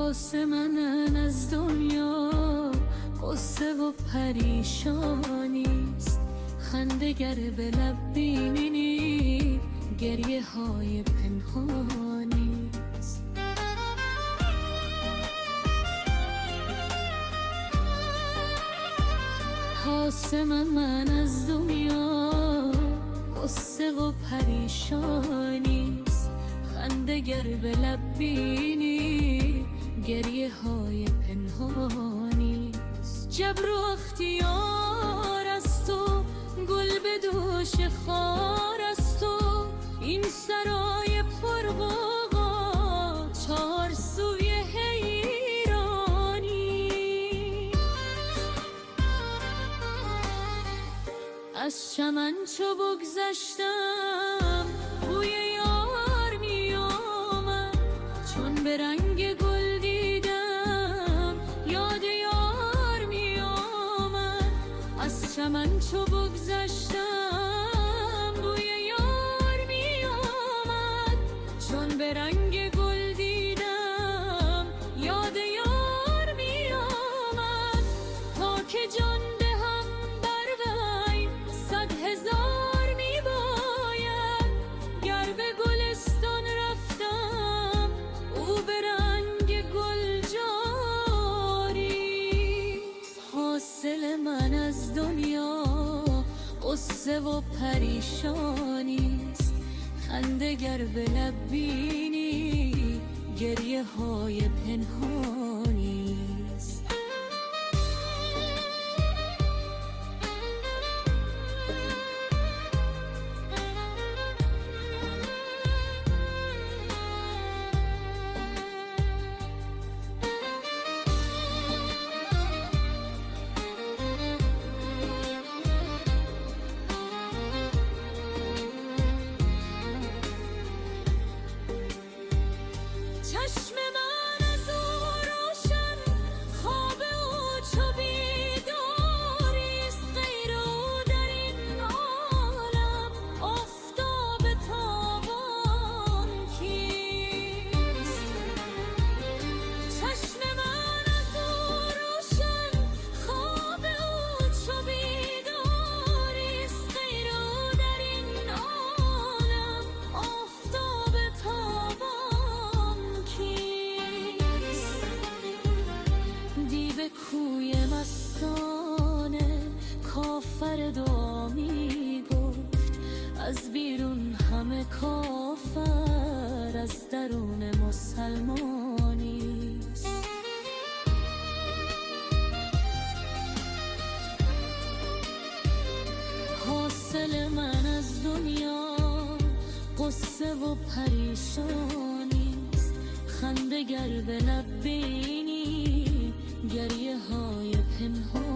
واسه من از دنیا قصه و پریشانیست، خنده گر به لب بیمینی گریه های پنهانیست. واسه من از دنیا قصه و پریشانیست، خنده گر به لب بینی گریه های پنهانیست. جبر و اختیار از تو، گل به دوش خار از تو، این سرای پرغوغا چار سوی حیرانی. از چمن چو بگذشتم بوی یار می آمد، چون به رنگ گل دیدم یاد یار می آمد. از چمن چو بگذشتم بوی یار می آمد، چون به رنگ گل دیدم یاد یار می آمد. تا که جان دهم بر وی 100,000 می باید، گر به گلستان رفتم او به رنگ گل جاریست. حاصل من از دنیا قصه و پریشانیست، خنده گر به لب بینی گریه های پنهانیست. چشم من از او روشن، خواب او چو بیداریست، غیر او در این عالم آفتاب تابان کیست؟ چشم من از او روشن، خواب او چو بیداریست، غیر او در این عالم آفتاب تابان کیست؟ دیو کوی مستانه کافر دعا می گفت، از بیرون همه کافر از درون مسلمانیست. حاصل من از دنیا قصه و پریشانیست، خنده گر به لب بینی گریه های پنهان